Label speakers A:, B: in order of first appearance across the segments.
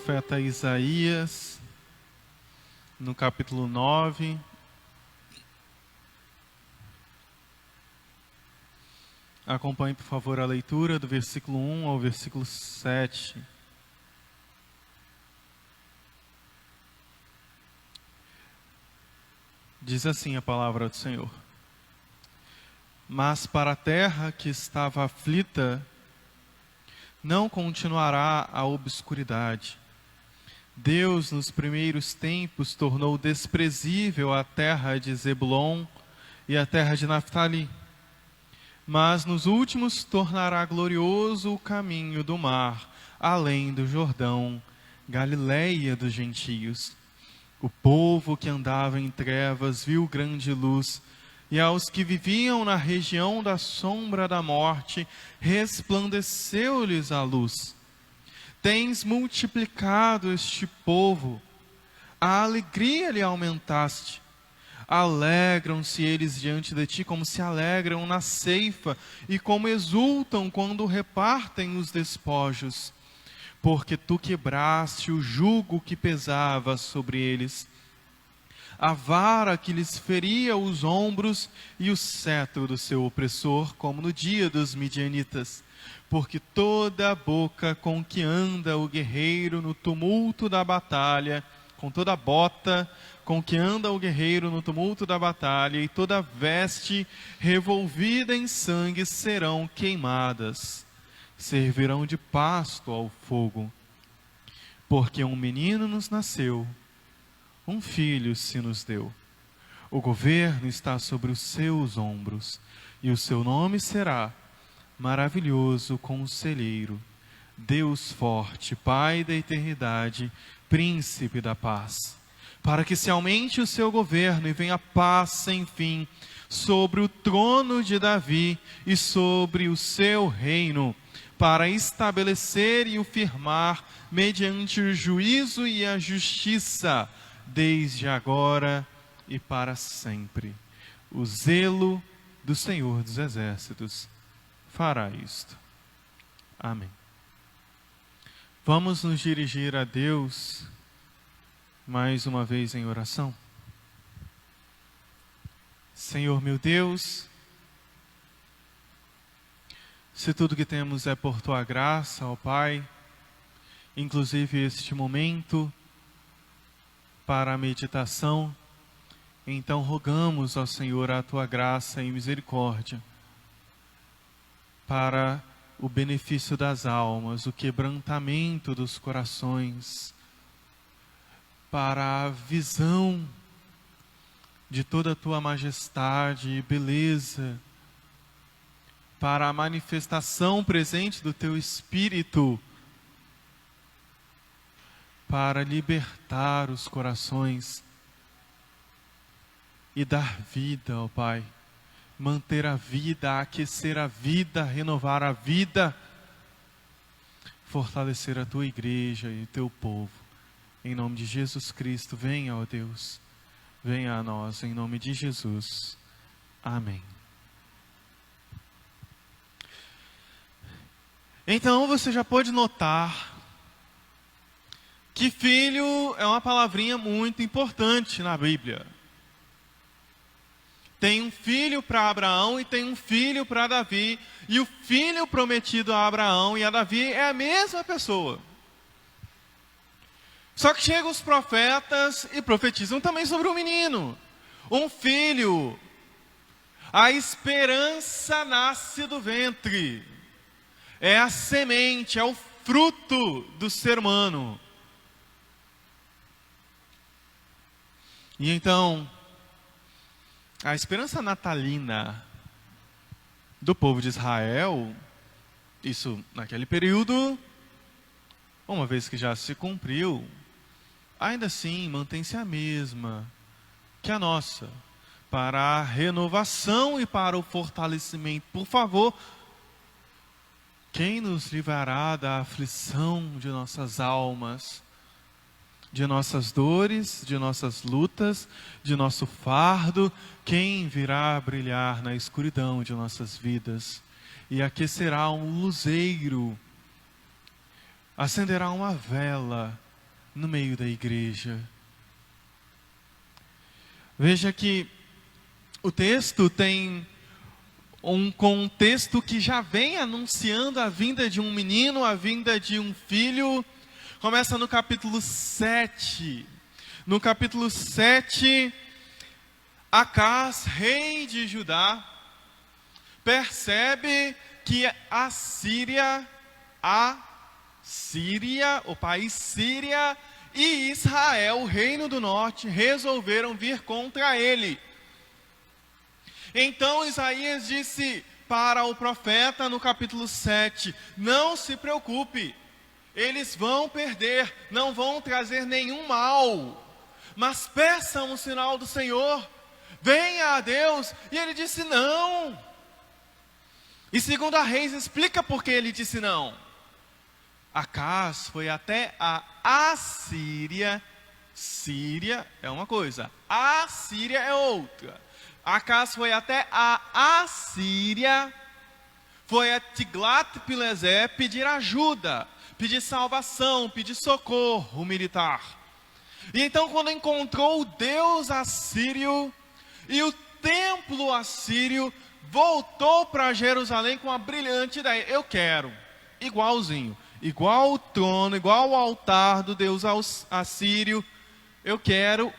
A: profeta Isaías, no capítulo 9. Acompanhe, por favor, a leitura do versículo 1 ao versículo 7. Diz assim a palavra do Senhor: Mas para a terra que estava aflita, não continuará a obscuridade. Deus, nos primeiros tempos, tornou desprezível a terra de Zebulon e a terra de Naftali. Mas nos últimos tornará glorioso o caminho do mar, além do Jordão, Galileia dos gentios. O povo que andava em trevas viu grande luz, e aos que viviam na região da sombra da morte, resplandeceu-lhes a luz. Tens multiplicado este povo, a alegria lhe aumentaste. Alegram-se eles diante de ti como se alegram na ceifa, e como exultam quando repartem os despojos. Porque tu quebraste o jugo que pesava sobre eles, a vara que lhes feria os ombros e o cetro do seu opressor, como no dia dos midianitas. Porque toda a boca com que anda o guerreiro no tumulto da batalha, com toda a bota com que anda o guerreiro no tumulto da batalha, e toda veste revolvida em sangue serão queimadas, servirão de pasto ao fogo. Porque um menino nos nasceu, um filho se nos deu. O governo está sobre os seus ombros, e o seu nome será Maravilhoso Conselheiro, Deus Forte, Pai da Eternidade, Príncipe da Paz. Para que se aumente o seu governo e venha paz sem fim sobre o trono de Davi e sobre o seu reino, para estabelecer e o firmar mediante o juízo e a justiça, desde agora e para sempre. O zelo do Senhor dos Exércitos fará isto. Amém. Vamos nos dirigir a Deus mais uma vez em oração. Senhor meu Deus, se tudo que temos é por Tua graça, ó Pai, inclusive este momento para a meditação, então rogamos ao Senhor a Tua graça e misericórdia para o benefício das almas, o quebrantamento dos corações, para a visão de toda a Tua majestade e beleza, para a manifestação presente do Teu Espírito, para libertar os corações e dar vida, ó Pai, manter a vida, aquecer a vida, renovar a vida, fortalecer a Tua igreja e o Teu povo. Em nome de Jesus Cristo, venha, ó Deus, venha a nós, em nome de Jesus. Amém. Então você já pode notar que filho é uma palavrinha muito importante na Bíblia. Tem um filho para Abraão e tem um filho para Davi, e o filho prometido a Abraão e a Davi é a mesma pessoa. Só que chegam os profetas e profetizam também sobre o menino. Um filho. A esperança nasce do ventre. É a semente, é o fruto do ser humano. E então, a esperança natalina do povo de Israel, isso naquele período, uma vez que já se cumpriu, ainda assim mantém-se a mesma que a nossa, para a renovação e para o fortalecimento. Por favor, quem nos livrará da aflição de nossas almas, de nossas dores, de nossas lutas, de nosso fardo? Quem virá brilhar na escuridão de nossas vidas e aquecerá um luzeiro, acenderá uma vela no meio da igreja. Veja que o texto tem um contexto que já vem anunciando a vinda de um menino, a vinda de um filho. Começa no capítulo 7. No capítulo 7, Acás, rei de Judá, percebe que a Síria, o país Síria e Israel, o reino do norte, resolveram vir contra ele. Então Isaías disse para o profeta no capítulo 7, não se preocupe, eles vão perder, não vão trazer nenhum mal, mas peça um sinal do Senhor, venha a Deus. E ele disse não. E segundo a Reis explica por que ele disse não. Acás foi até a Assíria. Síria é uma coisa, Assíria é outra. Acás foi até a Assíria, foi a Tiglat-Pileser pedir ajuda, pedir salvação, pedir socorro militar. E então quando encontrou o Deus assírio e o templo assírio, voltou para Jerusalém com uma brilhante ideia. Eu quero, igualzinho, igual o trono, igual o altar do Deus assírio, eu quero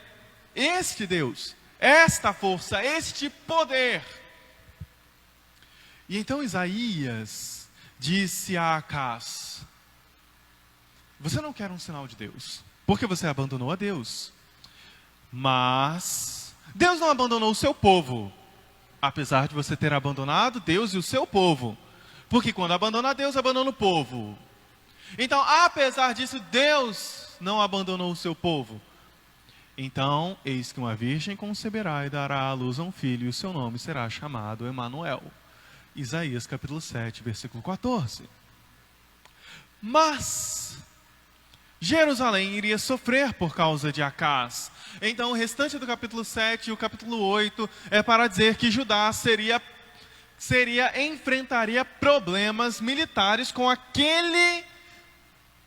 A: este Deus, esta força, este poder. E então Isaías disse a Acás, você não quer um sinal de Deus, porque você abandonou a Deus. Mas Deus não abandonou o seu povo, apesar de você ter abandonado Deus e o seu povo. Porque quando abandona Deus, abandona o povo. Então, apesar disso, Deus não abandonou o seu povo. Então, eis que uma virgem conceberá e dará à luz a um filho, e o seu nome será chamado Emanuel. Isaías capítulo 7, versículo 14. Mas Jerusalém iria sofrer por causa de Acás. Então o restante do capítulo 7 e o capítulo 8 é para dizer que Judá enfrentaria problemas militares com aquele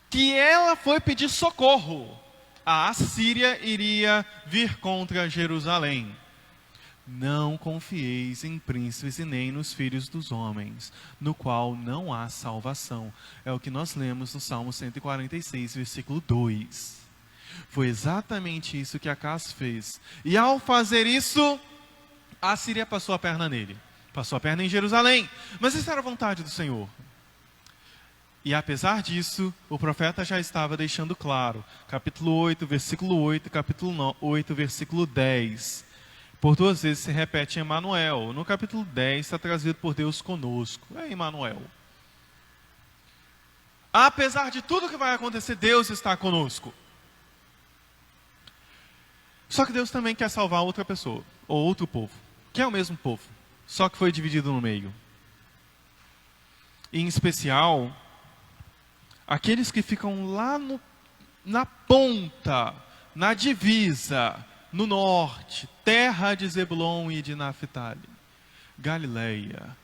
A: que ela foi pedir socorro. A Assíria iria vir contra Jerusalém. Não confieis em príncipes e nem nos filhos dos homens, no qual não há salvação. É o que nós lemos no Salmo 146, versículo 2. Foi exatamente isso que Acás fez. E ao fazer isso, a Síria passou a perna nele. Passou a perna em Jerusalém. Mas isso era a vontade do Senhor. E apesar disso, o profeta já estava deixando claro. Capítulo 8, versículo 8, capítulo 8, versículo 10. Por duas vezes se repete Emanuel. No capítulo 10 está trazido por Deus conosco. É Emanuel. Apesar de tudo que vai acontecer, Deus está conosco. Só que Deus também quer salvar outra pessoa, ou outro povo, que é o mesmo povo, só que foi dividido no meio. E, em especial, aqueles que ficam lá na ponta, na divisa, no norte, terra de Zebulon e de Naphtali, Galileia.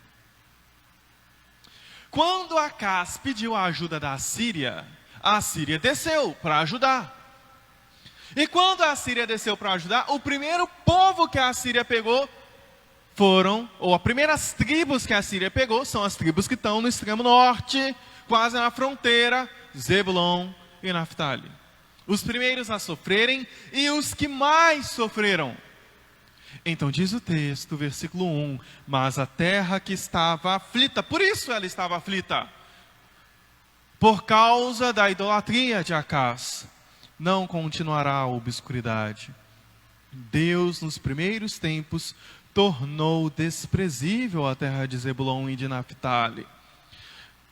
A: Quando Acás pediu a ajuda da Assíria, a Assíria desceu para ajudar. E quando a Assíria desceu para ajudar, o primeiro povo que a Assíria pegou as primeiras tribos que a Assíria pegou, são as tribos que estão no extremo norte, quase na fronteira, Zebulon e Naphtali. Os primeiros a sofrerem e os que mais sofreram. Então diz o texto, versículo 1, mas a terra que estava aflita, por isso ela estava aflita, por causa da idolatria de Acás, não continuará a obscuridade. Deus, nos primeiros tempos, tornou desprezível a terra de Zebulon e de Naphtali.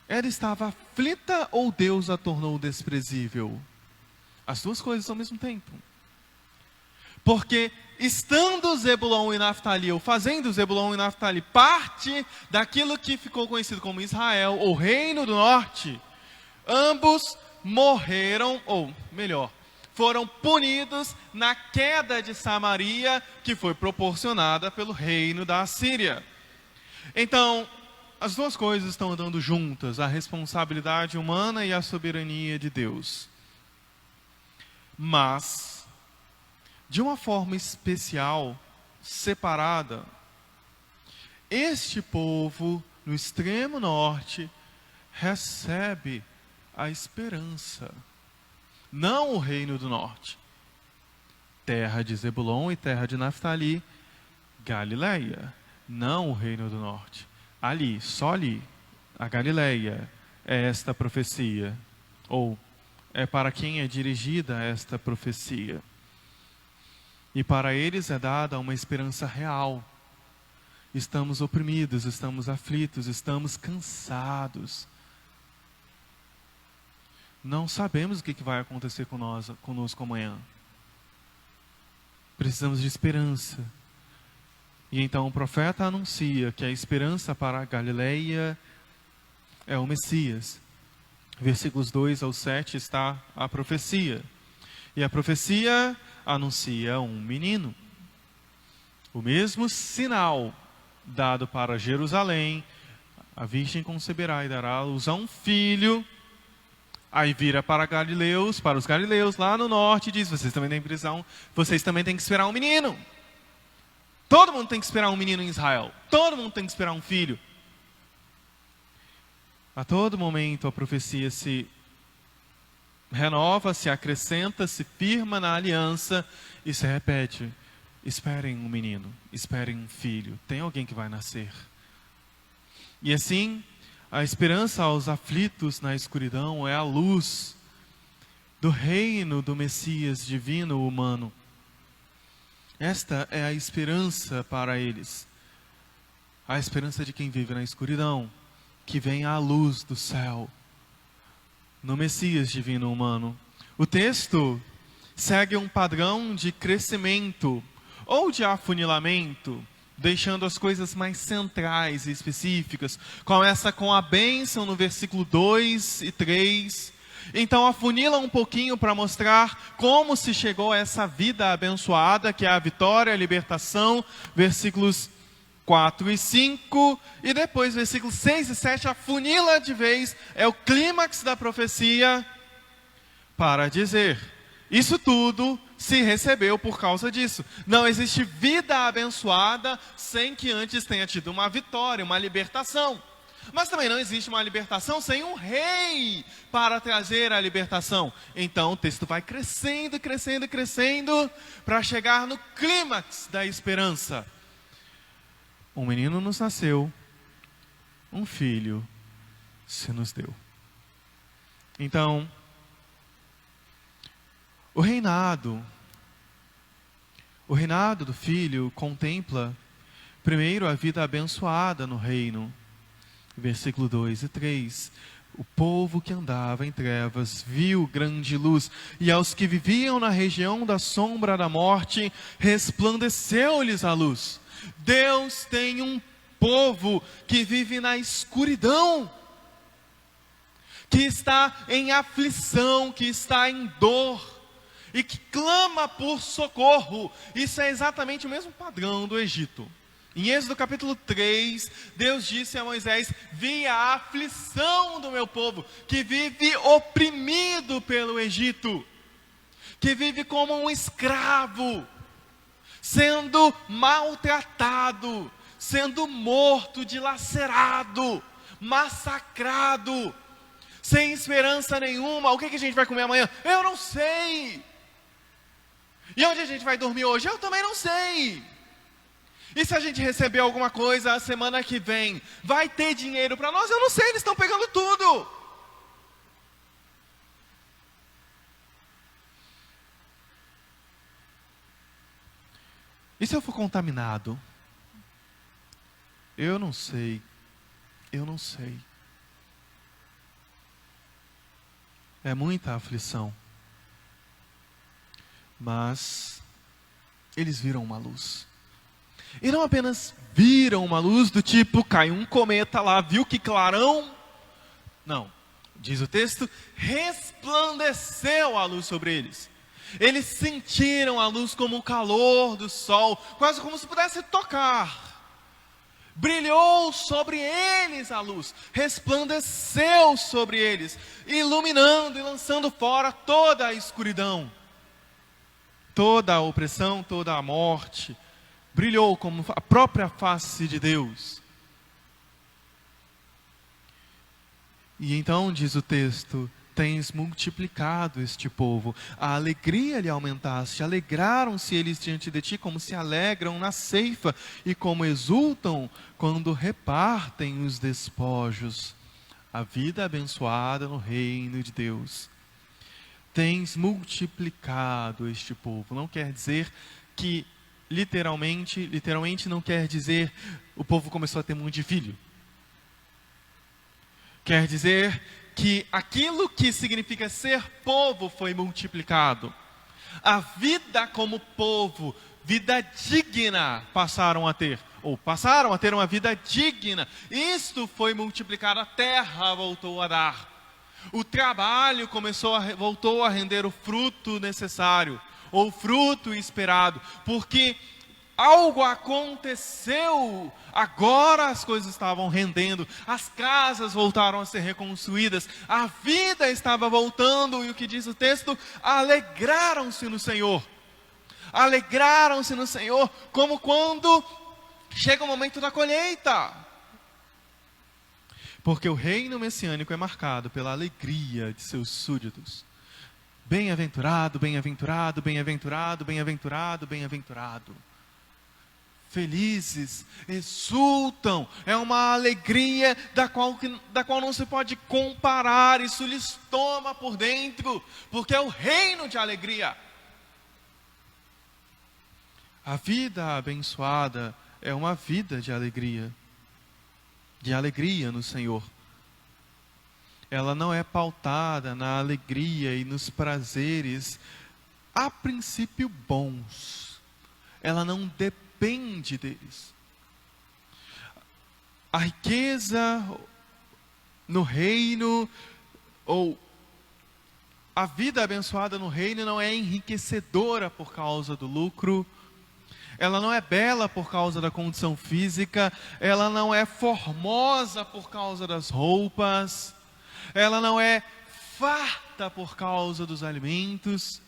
A: Ela estava aflita ou Deus a tornou desprezível? As duas coisas ao mesmo tempo. Porque estando Zebulon e Naphtali, ou fazendo Zebulon e Naphtali parte daquilo que ficou conhecido como Israel, o reino do norte, ambos morreram, ou melhor, foram punidos na queda de Samaria, que foi proporcionada pelo reino da Assíria. Então, as duas coisas estão andando juntas, a responsabilidade humana e a soberania de Deus. Mas, de uma forma especial, separada, este povo no extremo norte recebe a esperança, não o reino do norte. Terra de Zebulon e terra de Naftali, Galileia, não o reino do norte. Ali, só ali, a Galileia é esta profecia, ou é para quem é dirigida esta profecia. E para eles é dada uma esperança real. Estamos oprimidos, estamos aflitos, estamos cansados. Não sabemos o que vai acontecer conosco amanhã. Precisamos de esperança. E então o profeta anuncia que a esperança para a Galileia é o Messias. Versículos 2 ao 7 está a profecia. E a profecia anuncia um menino. O mesmo sinal dado para Jerusalém, a virgem conceberá e dará à luz a um filho. Aí vira para os galileus lá no norte e diz: vocês também têm que esperar um menino. Todo mundo tem que esperar um menino em Israel. Todo mundo tem que esperar um filho. A todo momento a profecia se renova, se acrescenta, se firma na aliança e se repete: esperem um menino, esperem um filho, tem alguém que vai nascer. E assim, a esperança aos aflitos na escuridão é a luz do reino do Messias divino humano. Esta é a esperança para eles. A esperança de quem vive na escuridão, que vem à luz do céu, no Messias divino humano. O texto segue um padrão de crescimento ou de afunilamento, deixando as coisas mais centrais e específicas. Começa com a bênção no versículo 2 e 3. Então afunila um pouquinho para mostrar como se chegou a essa vida abençoada, que é a vitória, a libertação, versículos 4 e 5, e depois versículos 6 e 7 afunila de vez, é o clímax da profecia, para dizer: isso tudo se recebeu por causa disso. Não existe vida abençoada sem que antes tenha tido uma vitória, uma libertação. Mas também não existe uma libertação sem um rei para trazer a libertação. Então o texto vai crescendo, crescendo, crescendo, para chegar no clímax da esperança. Um menino nos nasceu, um filho se nos deu. Então, o reinado do filho contempla primeiro a vida abençoada no reino. Versículo 2 e 3. O povo que andava em trevas viu grande luz, e aos que viviam na região da sombra da morte, resplandeceu-lhes a luz. Deus tem um povo que vive na escuridão, que está em aflição, que está em dor, e que clama por socorro. Isso é exatamente o mesmo padrão do Egito. Em Êxodo capítulo 3, Deus disse a Moisés: vi a aflição do meu povo, que vive oprimido pelo Egito, que vive como um escravo, sendo maltratado, sendo morto, dilacerado, massacrado, sem esperança nenhuma. O que a gente vai comer amanhã? Eu não sei. E onde a gente vai dormir hoje? Eu também não sei. E se a gente receber alguma coisa a semana que vem, vai ter dinheiro para nós? Eu não sei, eles estão pegando tudo. E se eu for contaminado? Eu não sei. Eu não sei. É muita aflição. Mas eles viram uma luz. E não apenas viram uma luz do tipo, caiu um cometa lá, viu que clarão? Não, diz o texto, resplandeceu a luz sobre eles. Eles sentiram a luz como o calor do sol, quase como se pudesse tocar. Brilhou sobre eles a luz, resplandeceu sobre eles, iluminando e lançando fora toda a escuridão. toda a opressão, toda a morte, brilhou como a própria face de Deus. E então, diz o texto, tens multiplicado este povo, a alegria lhe aumentaste, alegraram-se eles diante de ti, como se alegram na ceifa, e como exultam quando repartem os despojos. A vida abençoada no reino de Deus. Tens multiplicado este povo. Não quer dizer que, literalmente não quer dizer o povo começou a ter muito de filho. Quer dizer que aquilo que significa ser povo foi multiplicado. A vida como povo, vida digna, passaram a ter uma vida digna. Isto foi multiplicado, a terra voltou a dar. O trabalho voltou a render o fruto necessário, ou fruto esperado, porque algo aconteceu, agora as coisas estavam rendendo, as casas voltaram a ser reconstruídas, a vida estava voltando, e o que diz o texto? Alegraram-se no Senhor. Alegraram-se no Senhor, como quando chega o momento da colheita. Porque o reino messiânico é marcado pela alegria de seus súditos. Bem-aventurado, bem-aventurado, bem-aventurado, bem-aventurado, bem-aventurado. Felizes, exultam, é uma alegria da qual não se pode comparar, isso lhes toma por dentro, porque é o reino de alegria. A vida abençoada é uma vida de alegria no Senhor. Ela não é pautada na alegria e nos prazeres, a princípio bons. Ela não depende deles. A riqueza no reino, ou a vida abençoada no reino, não é enriquecedora por causa do lucro. Ela não é bela por causa da condição física, ela não é formosa por causa das roupas, ela não é farta por causa dos alimentos.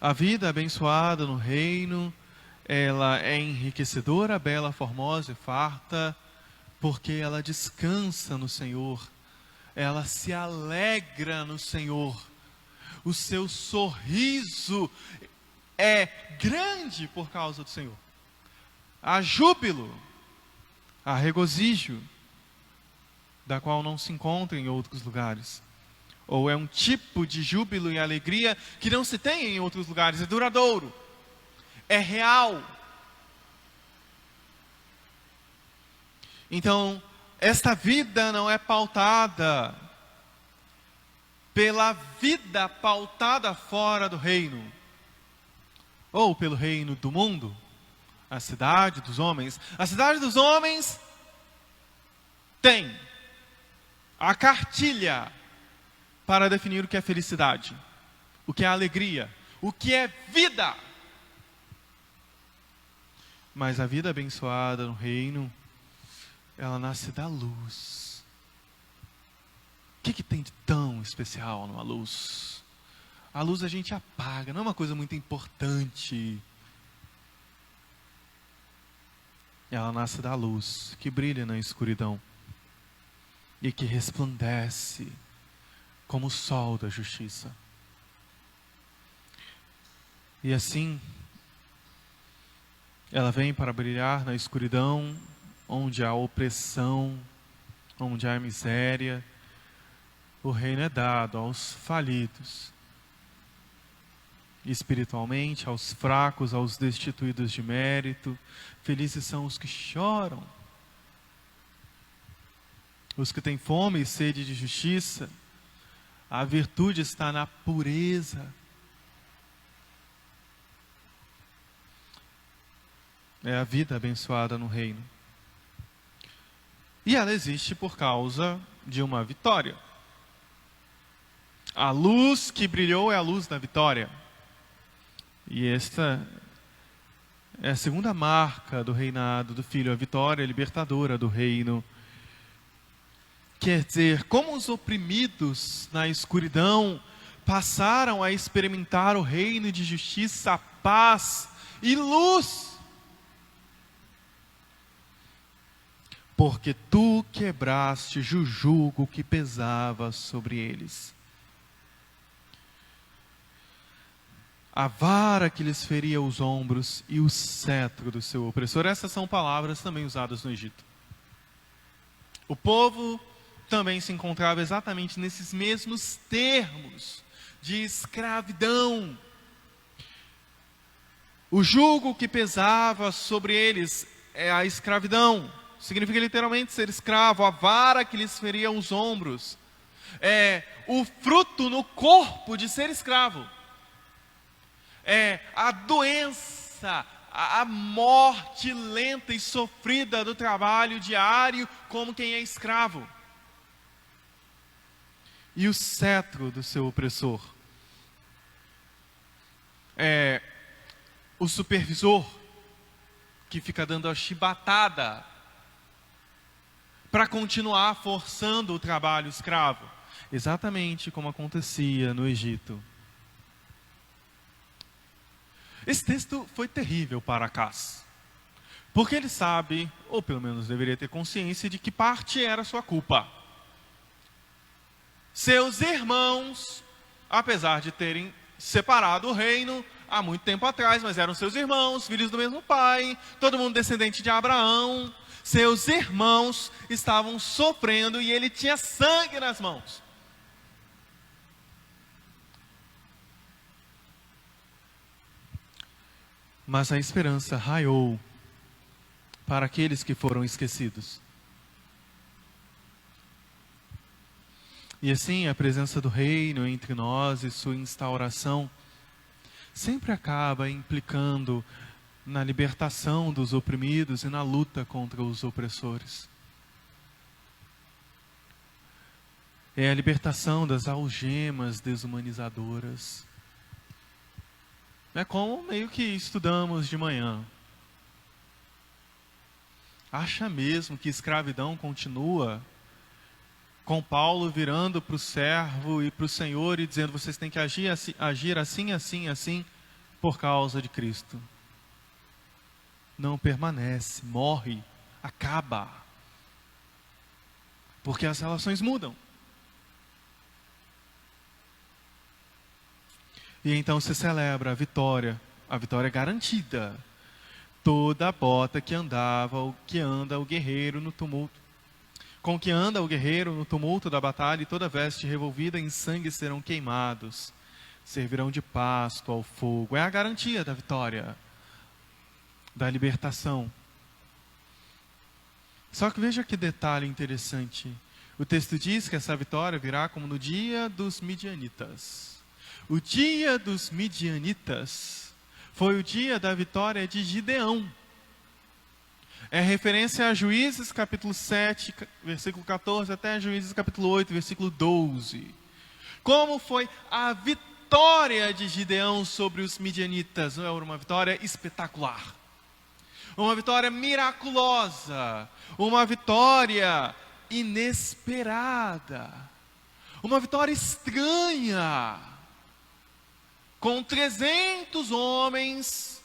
A: A vida abençoada no reino, ela é enriquecedora, bela, formosa e farta, porque ela descansa no Senhor, ela se alegra no Senhor, o seu sorriso é grande por causa do Senhor. Há júbilo, há regozijo, da qual não se encontra em outros lugares. Ou é um tipo de júbilo e alegria que não se tem em outros lugares, é duradouro, é real. Então, esta vida não é pautada pela vida pautada fora do reino, ou pelo reino do mundo, a cidade dos homens. A cidade dos homens tem a cartilha para definir o que é felicidade, o que é alegria, o que é vida. Mas a vida abençoada no reino, ela nasce da luz. O que tem de tão especial numa luz? A luz a gente apaga, não é uma coisa muito importante. Ela nasce da luz, que brilha na escuridão e que resplandece como o sol da justiça. E assim, ela vem para brilhar na escuridão, onde há opressão, onde há miséria. O reino é dado aos falidos, espiritualmente, aos fracos, aos destituídos de mérito. Felizes são os que choram, os que têm fome e sede de justiça. A virtude está na pureza. É a vida abençoada no reino. E ela existe por causa de uma vitória. A luz que brilhou é a luz da vitória. E esta é a segunda marca do reinado do Filho, a vitória libertadora do reino. Quer dizer, como os oprimidos na escuridão passaram a experimentar o reino de justiça, paz e luz. Porque tu quebraste o jugo que pesava sobre eles. A vara que lhes feria os ombros e o cetro do seu opressor. Essas são palavras também usadas no Egito. O povo também se encontrava exatamente nesses mesmos termos de escravidão. O jugo que pesava sobre eles é a escravidão. Significa literalmente ser escravo. A vara que lhes feria os ombros é o fruto no corpo de ser escravo. É a doença, a morte lenta e sofrida do trabalho diário como quem é escravo. E o cetro do seu opressor é o supervisor que fica dando a chibatada para continuar forçando o trabalho escravo, exatamente como acontecia no Egito. Esse texto foi terrível para Acaz, porque ele sabe, ou pelo menos deveria ter consciência, de que parte era sua culpa. Seus irmãos, apesar de terem separado o reino há muito tempo atrás, mas eram seus irmãos, filhos do mesmo pai, todo mundo descendente de Abraão. Seus irmãos estavam sofrendo e ele tinha sangue nas mãos. Mas a esperança raiou para aqueles que foram esquecidos. E assim, a presença do reino entre nós e sua instauração sempre acaba implicando na libertação dos oprimidos e na luta contra os opressores. É a libertação das algemas desumanizadoras. É como meio que estudamos de manhã. Acha mesmo que escravidão continua com Paulo virando para o servo e para o Senhor e dizendo: vocês têm que agir assim, assim, assim, por causa de Cristo? Não permanece, morre, acaba. Porque as relações mudam. E então se celebra a vitória garantida. Toda a bota que anda o guerreiro no tumulto. Com que anda o guerreiro no tumulto da batalha, e toda veste revolvida em sangue serão queimados. Servirão de pasto ao fogo. É a garantia da vitória, da libertação. Só que veja que detalhe interessante. O texto diz que essa vitória virá como no dia dos midianitas. O dia dos midianitas foi o dia da vitória de Gideão. É referência a Juízes capítulo 7, versículo 14, até Juízes capítulo 8, versículo 12. Como foi a vitória de Gideão sobre os midianitas? Não é uma vitória espetacular. Uma vitória miraculosa. Uma vitória inesperada. Uma vitória estranha. Com 300 homens,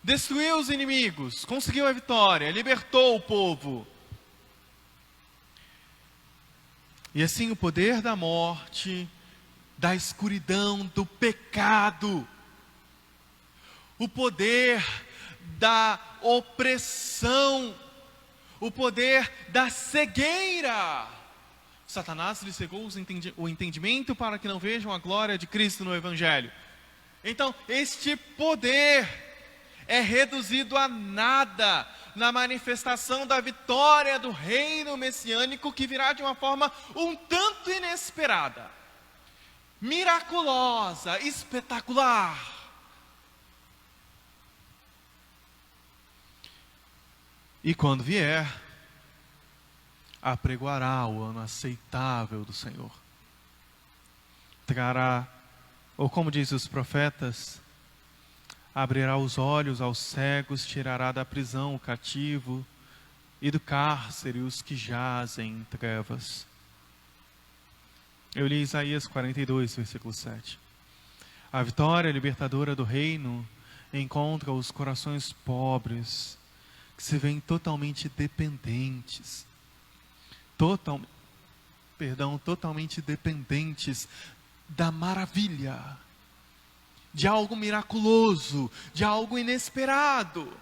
A: destruiu os inimigos, conseguiu a vitória, libertou o povo. E assim o poder da morte, da escuridão, do pecado, o poder da opressão, o poder da cegueira. Satanás lhe cegou o entendimento para que não vejam a glória de Cristo no Evangelho. Então, este poder é reduzido a nada na manifestação da vitória do reino messiânico, que virá de uma forma um tanto inesperada, miraculosa, espetacular. E quando vier, apregoará o ano aceitável do Senhor. Trará, ou como dizem os profetas, abrirá os olhos aos cegos, tirará da prisão o cativo e do cárcere os que jazem em trevas. Eu li Isaías 42, versículo 7. A vitória libertadora do reino encontra os corações pobres, que se veem totalmente dependentes, totalmente dependentes da maravilha, de algo miraculoso, de algo inesperado.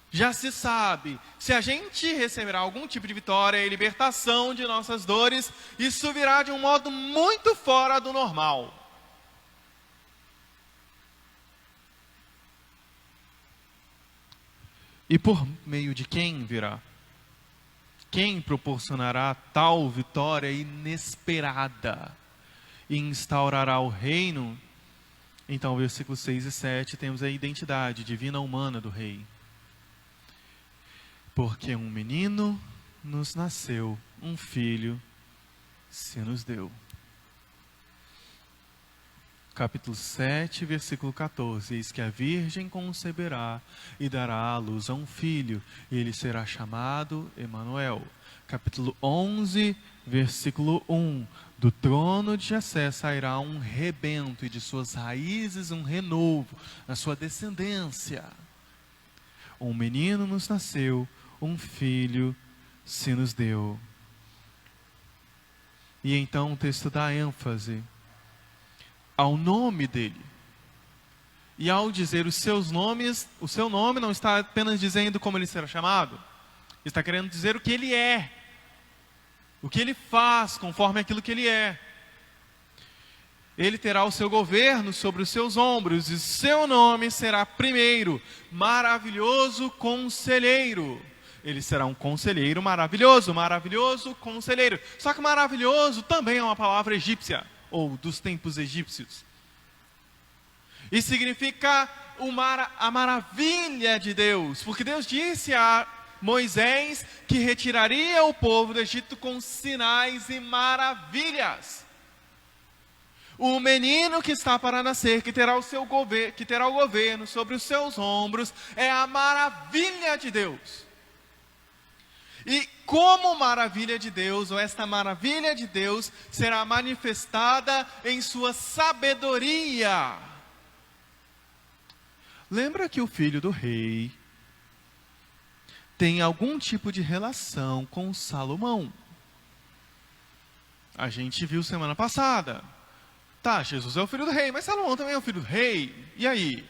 A: Já se sabe, se a gente receberá algum tipo de vitória e libertação de nossas dores, isso virá de um modo muito fora do normal. E por meio de quem virá? Quem proporcionará tal vitória inesperada e instaurará o reino? Então, versículos 6 e 7, temos a identidade divina humana do rei. Porque um menino nos nasceu, um filho se nos deu. Capítulo 7, versículo 14. Eis que a virgem conceberá e dará à luz a um filho, e ele será chamado Emanuel. Capítulo 11, versículo 1. Do trono de Jessé sairá um rebento, e de suas raízes um renovo, na sua descendência. Um menino nos nasceu, um filho se nos deu. E então o texto dá ênfase ao nome dele. E ao dizer os seus nomes, o seu nome não está apenas dizendo como ele será chamado, está querendo dizer o que ele é, o que ele faz conforme aquilo que ele é. Ele terá o seu governo sobre os seus ombros, e seu nome será primeiro, maravilhoso conselheiro. Ele será um conselheiro maravilhoso, maravilhoso conselheiro. Só que maravilhoso também é uma palavra egípcia, ou dos tempos egípcios. E significa a maravilha de Deus, porque Deus disse a Moisés que retiraria o povo do Egito com sinais e maravilhas. O menino que está para nascer, que terá o governo sobre os seus ombros, é a maravilha de Deus. E como maravilha de Deus, ou esta maravilha de Deus, será manifestada em sua sabedoria. Lembra que o filho do rei tem algum tipo de relação com Salomão. A gente viu semana passada. Tá, Jesus é o filho do rei, mas Salomão também é o filho do rei. E aí?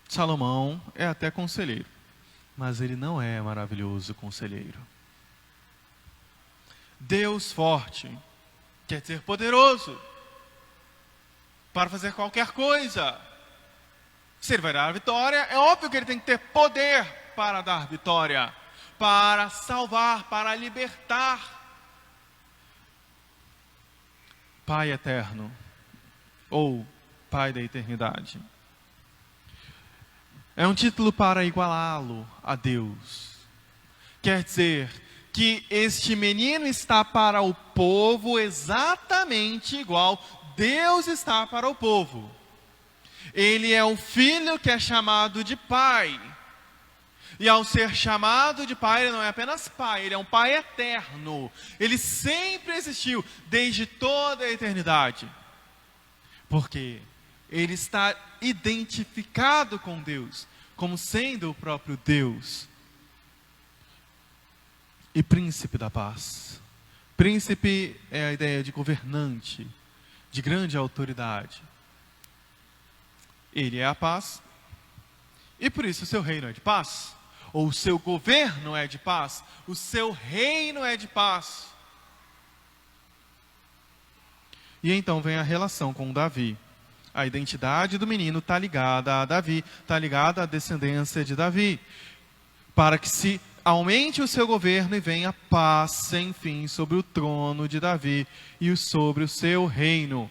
A: Salomão é até conselheiro, mas ele não é maravilhoso conselheiro. Deus forte quer dizer poderoso para fazer qualquer coisa. Se ele vai dar vitória, é óbvio que ele tem que ter poder para dar vitória, para salvar, para libertar. Pai eterno, ou Pai da eternidade. É um título para igualá-lo a Deus. Quer dizer que este menino está para o povo exatamente igual Deus está para o povo. Ele é o filho que é chamado de pai. E ao ser chamado de pai, ele não é apenas pai, ele é um pai eterno. Ele sempre existiu, desde toda a eternidade. Porque ele está identificado com Deus, como sendo o próprio Deus. E príncipe da paz. Príncipe é a ideia de governante, de grande autoridade. Ele é a paz, e por isso o seu reino é de paz, ou o seu governo é de paz, o seu reino é de paz. E então vem a relação com Davi. A identidade do menino está ligada a Davi, está ligada à descendência de Davi, para que se aumente o seu governo e venha paz sem fim sobre o trono de Davi e sobre o seu reino.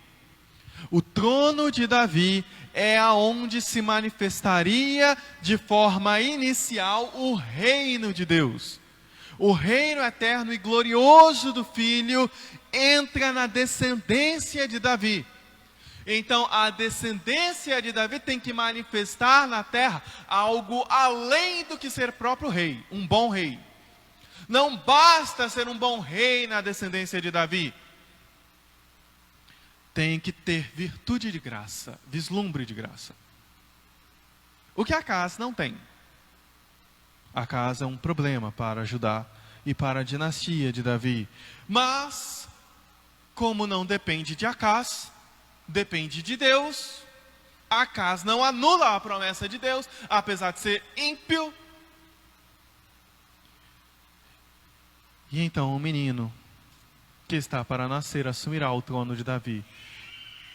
A: O trono de Davi é aonde se manifestaria de forma inicial o reino de Deus. O reino eterno e glorioso do Filho entra na descendência de Davi. Então a descendência de Davi tem que manifestar na terra algo além do que ser próprio rei, um bom rei. Não basta ser um bom rei na descendência de Davi. Tem que ter virtude de graça, vislumbre de graça. O que Acaz não tem. Acaz é um problema para Judá e para a dinastia de Davi. Mas, como não depende de Acaz, depende de Deus, Acaz não anula a promessa de Deus, apesar de ser ímpio. E então o menino que está para nascer assumirá o trono de Davi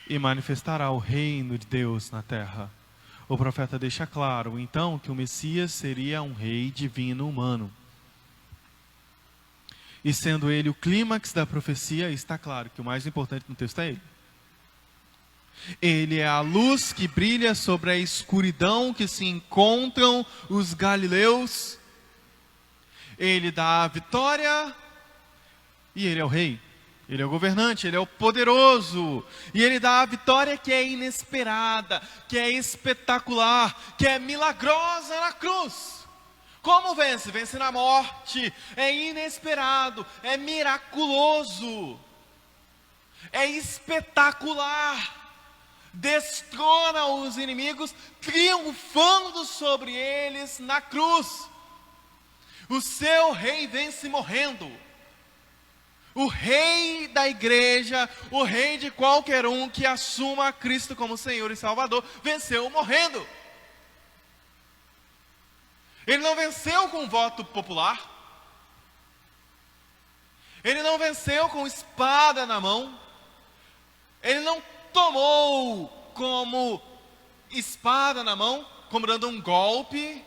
A: e manifestará o reino de Deus na terra. O profeta deixa claro, então, que o Messias seria um rei divino humano. E sendo ele o clímax da profecia, está claro que o mais importante no texto é ele. Ele é a luz que brilha sobre a escuridão que se encontram os galileus. Ele dá a vitória e ele é o rei. Ele é o governante, ele é o poderoso. E ele dá a vitória que é inesperada, que é espetacular, que é milagrosa na cruz. Como vence? Vence na morte. É inesperado, é miraculoso, é espetacular. Destrona os inimigos, triunfando sobre eles na cruz. O seu rei vence morrendo. O rei da igreja, o rei de qualquer um que assuma Cristo como Senhor e Salvador, venceu morrendo. Ele não venceu com voto popular. Ele não venceu com espada na mão. Ele não tomou como espada na mão, como dando um golpe,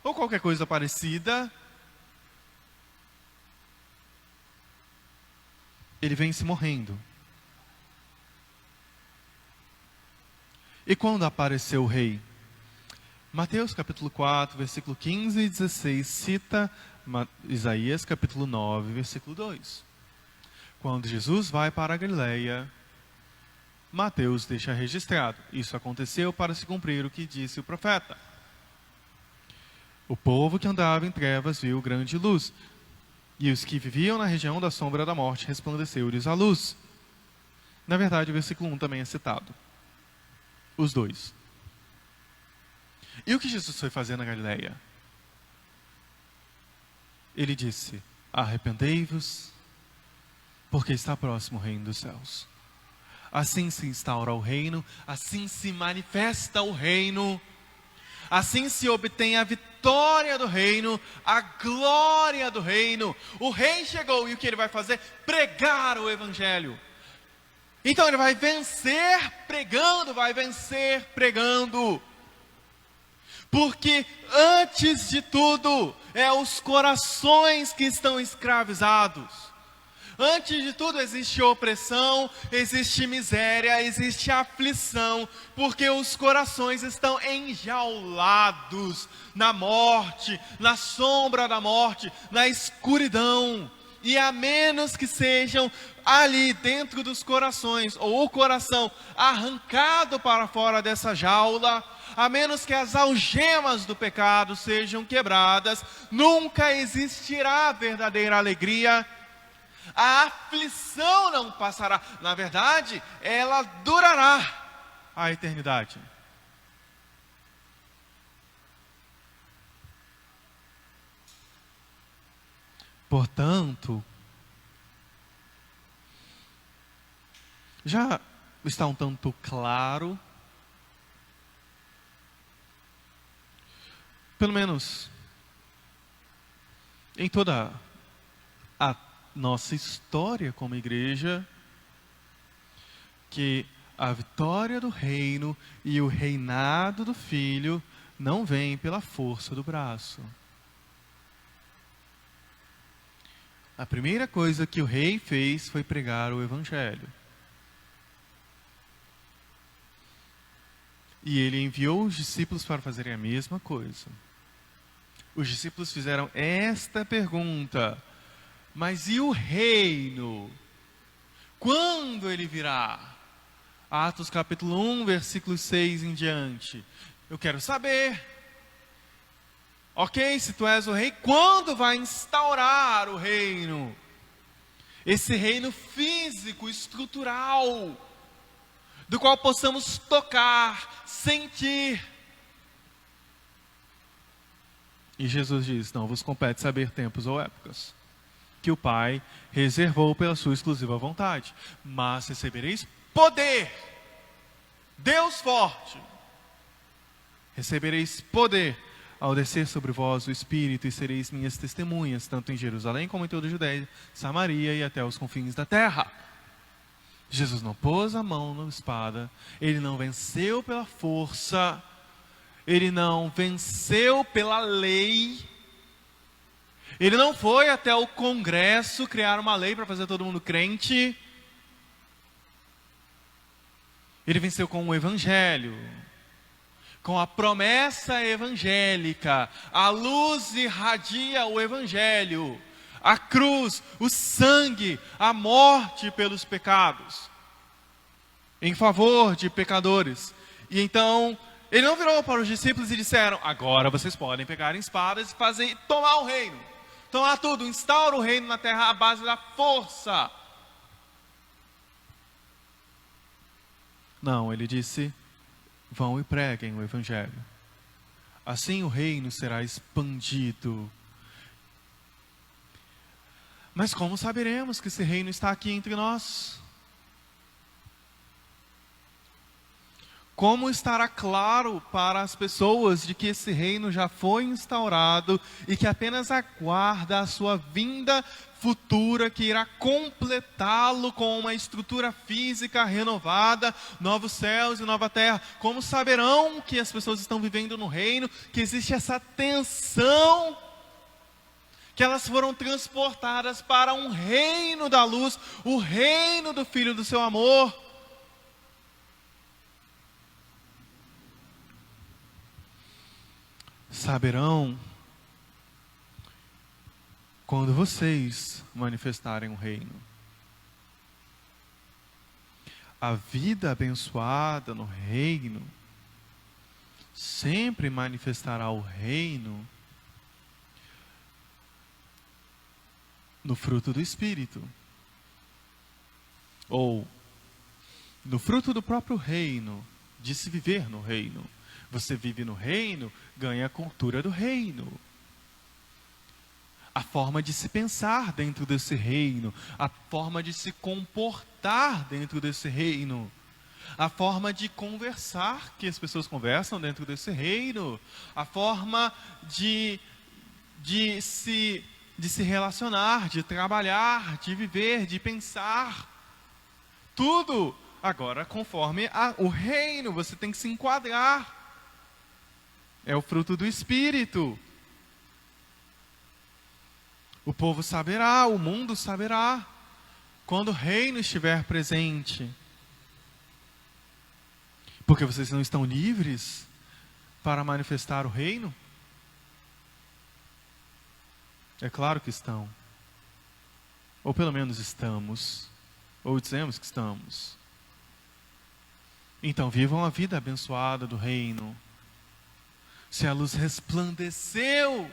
A: ou qualquer coisa parecida. Ele vence morrendo. E quando apareceu o rei? Mateus capítulo 4, versículo 15 e 16, cita Isaías capítulo 9, versículo 2. Quando Jesus vai para a Galileia, Mateus deixa registrado: isso aconteceu para se cumprir o que disse o profeta. O povo que andava em trevas viu grande luz, e os que viviam na região da sombra da morte resplandeceu-lhes a luz. Na verdade, o versículo 1 também é citado. Os dois. E o que Jesus foi fazer na Galileia? Ele disse: arrependei-vos, porque está próximo o reino dos céus. Assim se instaura o reino, assim se manifesta o reino, assim se obtém a vitória do reino, a glória do reino. O rei chegou e o que ele vai fazer? Pregar o evangelho. Então ele vai vencer pregando, vai vencer pregando. Porque antes de tudo, é os corações que estão escravizados. Antes de tudo existe opressão, existe miséria, existe aflição, porque os corações estão enjaulados na morte, na sombra da morte, na escuridão. E a menos que sejam ali dentro dos corações, ou o coração arrancado para fora dessa jaula, a menos que as algemas do pecado sejam quebradas, nunca existirá verdadeira alegria. A aflição não passará. Na verdade, ela durará a eternidade. Portanto, já está um tanto claro, pelo menos em toda a nossa história como igreja, que a vitória do reino e o reinado do Filho não vem pela força do braço. A primeira coisa que o rei fez foi pregar o evangelho. E ele enviou os discípulos para fazerem a mesma coisa. Os discípulos fizeram esta pergunta: mas e o reino? Quando ele virá? Atos capítulo 1, versículo 6 em diante. Eu quero saber. Ok, se tu és o rei, quando vai instaurar o reino? Esse reino físico, estrutural, do qual possamos tocar, sentir. E Jesus diz: não vos compete saber tempos ou épocas, que o Pai reservou pela sua exclusiva vontade, mas recebereis poder. Deus forte. Recebereis poder ao descer sobre vós o Espírito, e sereis minhas testemunhas, tanto em Jerusalém como em toda a Judéia, Samaria e até os confins da terra. Jesus não pôs a mão na espada, ele não venceu pela força, ele não venceu pela lei, ele não foi até o Congresso criar uma lei para fazer todo mundo crente. Ele venceu com o Evangelho, com a promessa evangélica. A luz irradia o Evangelho, a cruz, o sangue, a morte pelos pecados, em favor de pecadores. E então, ele não virou para os discípulos e disseram: agora vocês podem pegar espadas e tomar o reino, tomar tudo, instaura o reino na terra à base da força. Não, ele disse: vão e preguem o Evangelho. Assim o reino será expandido. Mas como saberemos que esse reino está aqui entre nós? Como estará claro para as pessoas de que esse reino já foi instaurado e que apenas aguarda a sua vinda futura, que irá completá-lo com uma estrutura física renovada, novos céus e nova terra? Como saberão que as pessoas estão vivendo no reino, que existe essa tensão, que elas foram transportadas para um reino da luz, o reino do Filho do seu amor? Saberão quando vocês manifestarem o reino. A vida abençoada no reino sempre manifestará o reino no fruto do Espírito, ou no fruto do próprio reino, de se viver no reino. Você vive no reino, ganha a cultura do reino, a forma de se pensar dentro desse reino, a forma de se comportar dentro desse reino, a forma de conversar que as pessoas conversam dentro desse reino, a forma de se relacionar, de trabalhar, de viver, de pensar. Tudo agora conforme o reino. Você tem que se enquadrar. É o fruto do Espírito. O povo saberá, o mundo saberá, quando o reino estiver presente. Porque vocês não estão livres para manifestar o reino? É claro que estão. Ou pelo menos estamos. Ou dizemos que estamos. Então vivam a vida abençoada do reino. Se a luz resplandeceu,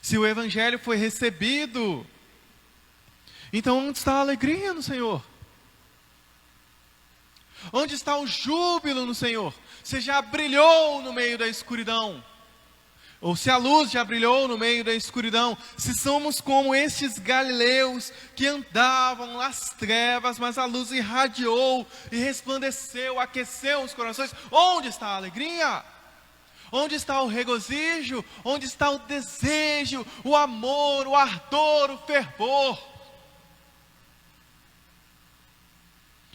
A: se o Evangelho foi recebido, então onde está a alegria no Senhor? Onde está o júbilo no Senhor? Você já brilhou no meio da escuridão? Ou se a luz já brilhou no meio da escuridão? Se somos como estes galileus que andavam nas trevas, mas a luz irradiou e resplandeceu, aqueceu os corações, onde está a alegria? Onde está o regozijo? Onde está o desejo, o amor, o ardor, o fervor?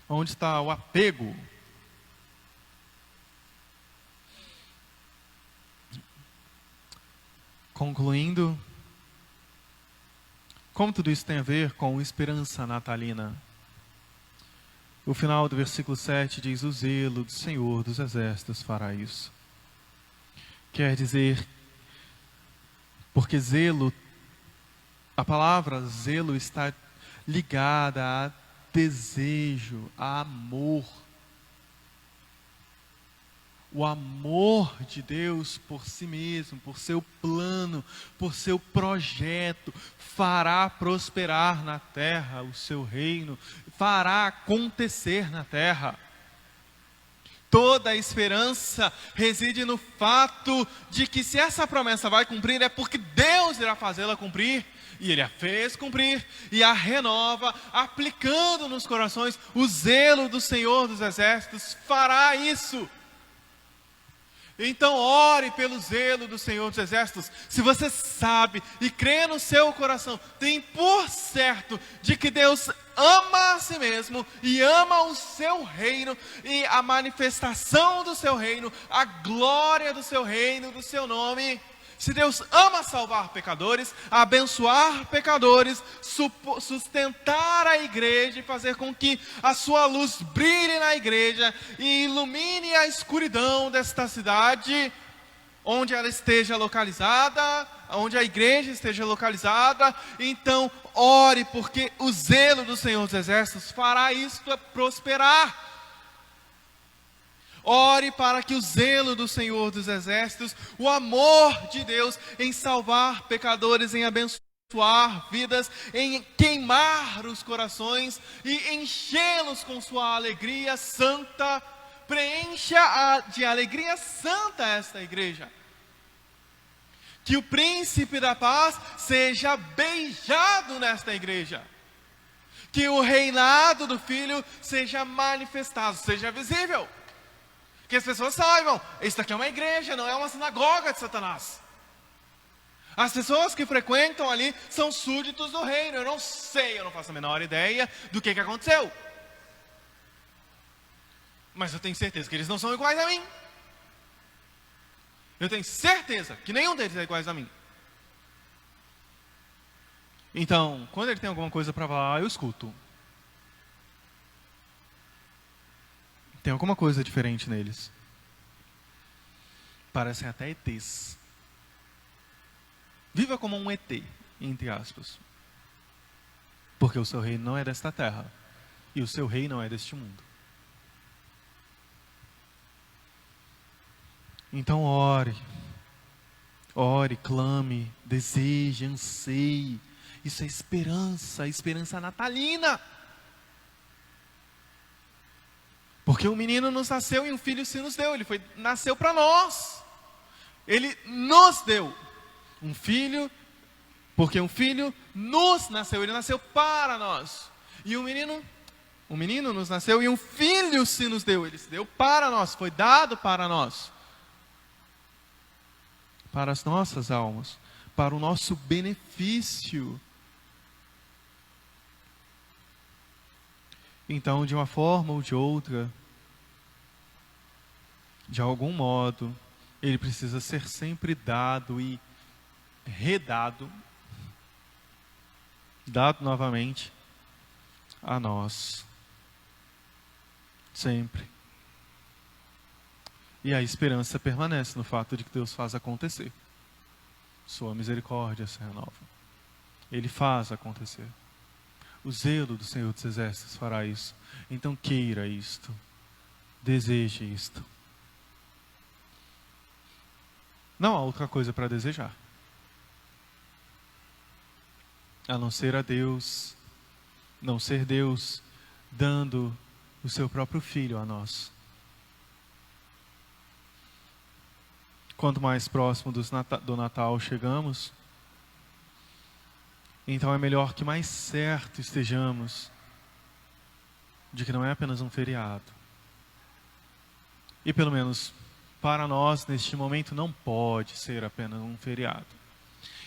A: Onde está o apego? Concluindo, como tudo isso tem a ver com esperança natalina? O final do versículo 7 diz: o zelo do Senhor dos Exércitos fará isso. Quer dizer, porque zelo, a palavra zelo está ligada a desejo, a amor. o amor de Deus por si mesmo, por seu plano, por seu projeto, fará prosperar na terra o seu reino, fará acontecer na terra. Toda a esperança reside no fato de que se essa promessa vai cumprir, é porque Deus irá fazê-la cumprir. E Ele a fez cumprir e a renova, aplicando nos corações o zelo do Senhor dos Exércitos, fará isso. Então ore pelo zelo do Senhor dos Exércitos. Se você sabe e crê no seu coração, tem por certo de que Deus ama a si mesmo e ama o seu reino e a manifestação do seu reino, a glória do seu reino, do seu nome. Se Deus ama salvar pecadores, abençoar pecadores, sustentar a igreja e fazer com que a sua luz brilhe na igreja e ilumine a escuridão desta cidade, onde ela esteja localizada, onde a igreja esteja localizada, então ore, porque o zelo do Senhor dos Exércitos fará isto prosperar. Ore para que o zelo do Senhor dos Exércitos, o amor de Deus em salvar pecadores, em abençoar vidas, em queimar os corações e enchê-los com sua alegria santa, preencha de alegria santa esta igreja. Que o príncipe da paz seja beijado nesta igreja. Que o reinado do Filho seja manifestado, seja visível. Que as pessoas saibam, isso aqui é uma igreja, não é uma sinagoga de Satanás. As pessoas que frequentam ali são súditos do reino. Eu não sei, eu não faço a menor ideia do que aconteceu. Mas eu tenho certeza que eles não são iguais a mim. Eu tenho certeza que nenhum deles é igual a mim. Então, quando ele tem alguma coisa para falar, eu escuto. Tem alguma coisa diferente neles. Parecem até ETs. Viva como um ET, entre aspas. Porque o seu reino não é desta terra. E o seu rei não é deste mundo. Então ore. Ore, clame, deseje, anseie. Isso é esperança, esperança natalina. Porque um menino nos nasceu e um filho se nos deu. Ele nasceu para nós. Ele nos deu um filho, porque um filho nos nasceu. Ele nasceu para nós. E um menino nos nasceu e um filho se nos deu. Ele se deu para nós, foi dado para nós. Para as nossas almas, para o nosso benefício. Então, de uma forma ou de outra, de algum modo, ele precisa ser sempre dado e redado, dado novamente a nós. Sempre. E a esperança permanece no fato de que Deus faz acontecer. Sua misericórdia se renova. Ele faz acontecer. O zelo do Senhor dos Exércitos fará isso. Então queira isto. Deseje isto. Não há outra coisa para desejar. A não ser a Deus, não ser Deus dando o seu próprio Filho a nós. Quanto mais próximo do Natal chegamos, então é melhor que mais certo estejamos de que não é apenas um feriado. E pelo menos para nós, neste momento, não pode ser apenas um feriado.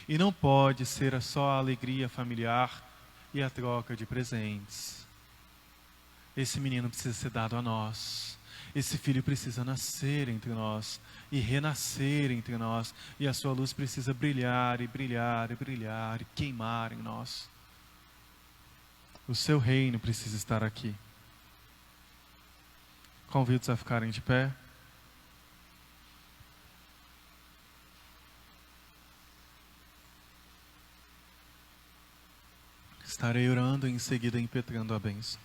A: E não pode ser só a alegria familiar e a troca de presentes. Esse menino precisa ser dado a nós. Esse filho precisa nascer entre nós e renascer entre nós. E a sua luz precisa brilhar e brilhar e brilhar e queimar em nós. O seu reino precisa estar aqui. Convido-os a ficarem de pé. Estarei orando e em seguida impetrando a bênção.